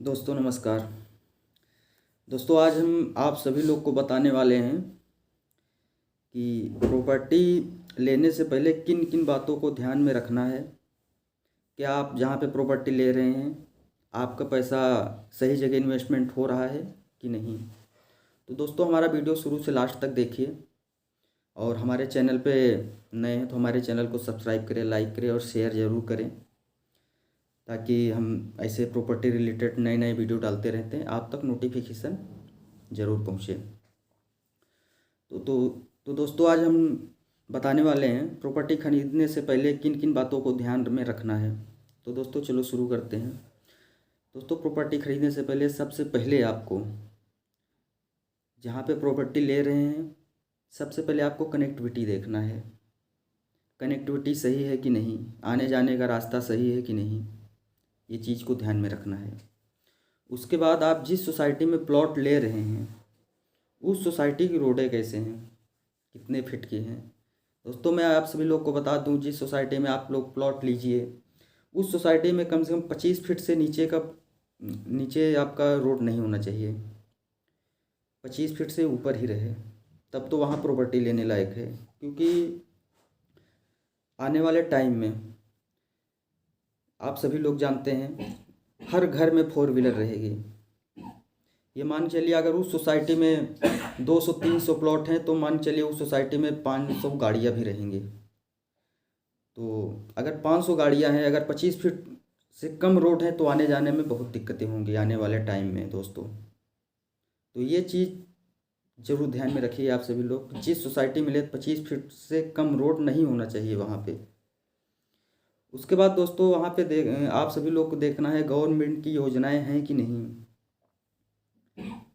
दोस्तों नमस्कार। दोस्तों आज हम आप सभी लोग को बताने वाले हैं कि प्रॉपर्टी लेने से पहले किन किन बातों को ध्यान में रखना है। क्या आप जहाँ पे प्रॉपर्टी ले रहे हैं आपका पैसा सही जगह इन्वेस्टमेंट हो रहा है कि नहीं। तो दोस्तों हमारा वीडियो शुरू से लास्ट तक देखिए और हमारे चैनल पे नए हैं तो हमारे चैनल को सब्सक्राइब करें, लाइक करें और शेयर ज़रूर करें ताकि हम ऐसे प्रॉपर्टी रिलेटेड नए नए वीडियो डालते रहते हैं, आप तक नोटिफिकेशन ज़रूर पहुँचे। तो दोस्तों आज हम बताने वाले हैं प्रॉपर्टी खरीदने से पहले किन किन बातों को ध्यान में रखना है। तो दोस्तों चलो शुरू करते हैं। दोस्तों प्रॉपर्टी खरीदने से पहले सबसे पहले आपको जहाँ पे प्रॉपर्टी ले रहे हैं सबसे पहले आपको कनेक्टिविटी देखना है। कनेक्टिविटी सही है कि नहीं, आने जाने का रास्ता सही है कि नहीं, ये चीज़ को ध्यान में रखना है। उसके बाद आप जिस सोसाइटी में प्लॉट ले रहे हैं उस सोसाइटी की रोडें कैसे हैं, कितने फिट की हैं। दोस्तों मैं आप सभी लोग को बता दूं, जिस सोसाइटी में आप लोग प्लॉट लीजिए उस सोसाइटी में कम से कम 25 फीट से नीचे आपका रोड नहीं होना चाहिए। 25 फीट से ऊपर ही रहे तब तो वहाँ प्रॉपर्टी लेने लायक है, क्योंकि आने वाले टाइम में आप सभी लोग जानते हैं हर घर में 4 व्हीलर रहेगी। ये मान चलिए अगर उस सोसाइटी में 200-300 प्लॉट हैं तो मान चलिए उस सोसाइटी में 500 गाड़ियाँ भी रहेंगी। तो अगर 500 गाड़ियाँ हैं, अगर 25 फीट से कम रोड है तो आने जाने में बहुत दिक्कतें होंगी आने वाले टाइम में दोस्तों। तो ये चीज़ ज़रूर ध्यान में रखिए आप सभी लोग। जिस सोसाइटी में ले 25 फीट से कम रोड नहीं होना चाहिए वहाँ पे। उसके बाद दोस्तों वहाँ पे आप सभी लोग को देखना है गवर्नमेंट की योजनाएं हैं कि नहीं।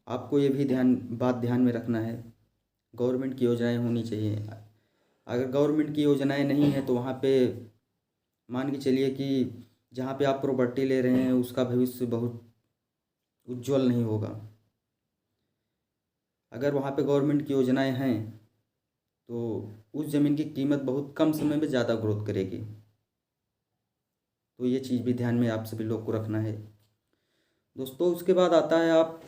आपको ये भी बात ध्यान में रखना है, गवर्नमेंट की योजनाएं होनी चाहिए। अगर गवर्नमेंट की योजनाएं नहीं है तो वहाँ पे मान के चलिए कि जहाँ पे आप प्रॉपर्टी ले रहे हैं उसका भविष्य बहुत उज्जवल नहीं होगा। अगर वहाँ पे गवर्नमेंट की योजनाएं हैं तो उस ज़मीन की कीमत बहुत कम समय में ज़्यादा ग्रोथ करेगी। तो ये चीज़ भी ध्यान में आप सभी लोग को रखना है दोस्तों। उसके बाद आता है आप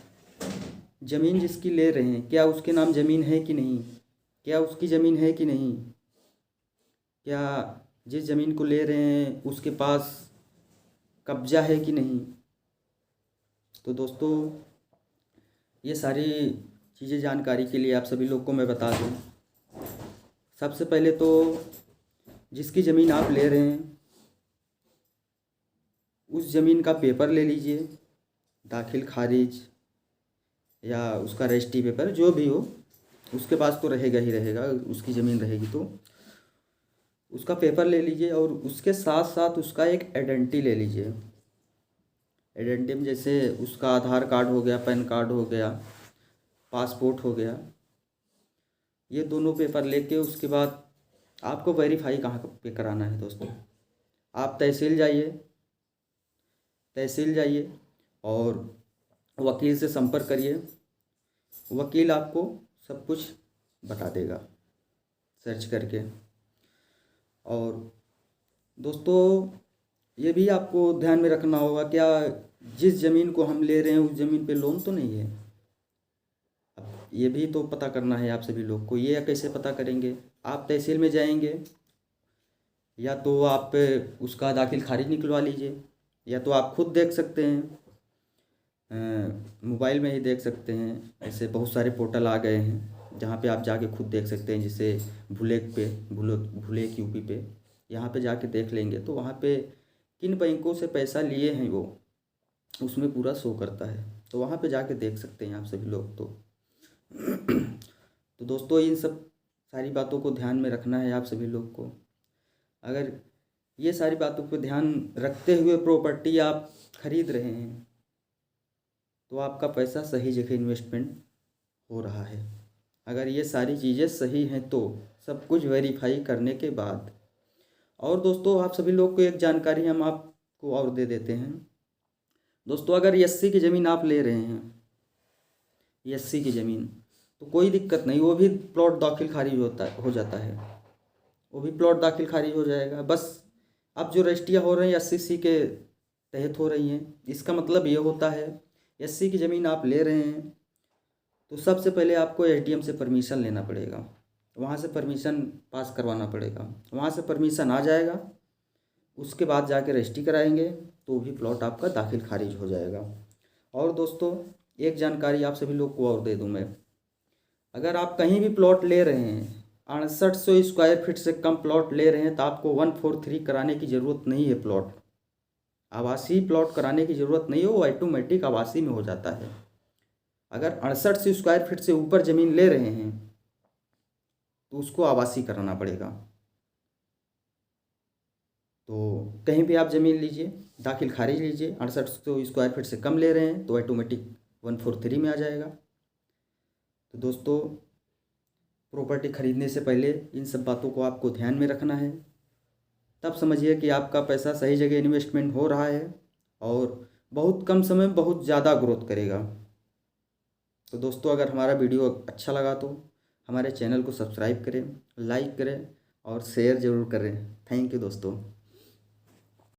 ज़मीन जिसकी ले रहे हैं क्या उसके नाम ज़मीन है कि नहीं, क्या उसकी ज़मीन है कि नहीं, क्या जिस ज़मीन को ले रहे हैं उसके पास कब्जा है कि नहीं। तो दोस्तों ये सारी चीज़ें जानकारी के लिए आप सभी लोग को मैं बता दूं। सबसे पहले तो जिसकी ज़मीन आप ले रहे हैं उस ज़मीन का पेपर ले लीजिए, दाखिल खारिज या उसका रजिस्ट्री पेपर जो भी हो उसके पास तो रहेगा ही रहेगा, उसकी ज़मीन रहेगी तो उसका पेपर ले लीजिए। और उसके साथ साथ उसका एक आइडेंटिटी ले लीजिए। आइडेंटिटी में जैसे उसका आधार कार्ड हो गया, पैन कार्ड हो गया, पासपोर्ट हो गया, ये दोनों पेपर लेके उसके बाद आपको वेरीफाई कहाँ पे कराना है दोस्तों। आप तहसील जाइए और वकील से संपर्क करिए। वकील आपको सब कुछ बता देगा सर्च करके। और दोस्तों ये भी आपको ध्यान में रखना होगा क्या जिस ज़मीन को हम ले रहे हैं उस ज़मीन पे लोन तो नहीं है। अब ये भी तो पता करना है आप सभी लोग को। ये कैसे पता करेंगे, आप तहसील में जाएंगे या तो आप उसका दाखिल खारिज निकलवा लीजिए या तो आप खुद देख सकते हैं, मोबाइल में ही देख सकते हैं। ऐसे बहुत सारे पोर्टल आ गए हैं जहाँ पे आप जाके खुद देख सकते हैं। जैसे भुलेक यूपी पे यहाँ पे जाके देख लेंगे तो वहाँ पे किन बैंकों से पैसा लिए हैं वो उसमें पूरा शो करता है। तो वहाँ पे जाके देख सकते हैं आप सभी लोग। तो दोस्तों इन सब सारी बातों को ध्यान में रखना है आप सभी लोग को। अगर ये सारी बातों पर ध्यान रखते हुए प्रॉपर्टी आप खरीद रहे हैं तो आपका पैसा सही जगह इन्वेस्टमेंट हो रहा है। अगर ये सारी चीज़ें सही हैं तो सब कुछ वेरीफाई करने के बाद। और दोस्तों आप सभी लोग को एक जानकारी हम आपको और दे देते हैं दोस्तों। अगर एससी की ज़मीन आप ले रहे हैं, एससी की ज़मीन, तो कोई दिक्कत नहीं, वो भी प्लॉट दाखिल खारिज हो जाता है, वो भी प्लॉट दाखिल खारिज हो जाएगा। बस अब जो रजिस्ट्रियाँ हो रही हैं एससी के तहत हो रही हैं। इसका मतलब ये होता है एससी की ज़मीन आप ले रहे हैं तो सबसे पहले आपको एसडीएम से परमिशन लेना पड़ेगा, वहाँ से परमिशन पास करवाना पड़ेगा, वहाँ से परमिशन आ जाएगा, उसके बाद जाके रजिस्ट्री कराएंगे तो भी प्लॉट आपका दाखिल खारिज हो जाएगा। और दोस्तों एक जानकारी आप सभी लोग को और दे दूँ मैं, अगर आप कहीं भी प्लॉट ले रहे हैं 6800 स्क्वायर फीट से कम प्लॉट ले रहे हैं तो आपको 143 कराने की ज़रूरत नहीं है। प्लॉट आवासीय प्लॉट कराने की ज़रूरत नहीं है, वो ऑटोमेटिक आवासीय में हो जाता है। अगर 6800 स्क्वायर फीट से ऊपर ज़मीन ले रहे हैं तो उसको आवासीय कराना पड़ेगा। तो कहीं भी आप ज़मीन लीजिए, दाखिल खारिज लीजिए, 6800 स्क्वायर फीट से कम ले रहे हैं तो ऑटोमेटिक 143 में आ जाएगा। तो दोस्तों प्रॉपर्टी ख़रीदने से पहले इन सब बातों को आपको ध्यान में रखना है, तब समझिए कि आपका पैसा सही जगह इन्वेस्टमेंट हो रहा है और बहुत कम समय में बहुत ज़्यादा ग्रोथ करेगा। तो दोस्तों अगर हमारा वीडियो अच्छा लगा तो हमारे चैनल को सब्सक्राइब करें, लाइक करें और शेयर ज़रूर करें। थैंक यू दोस्तों।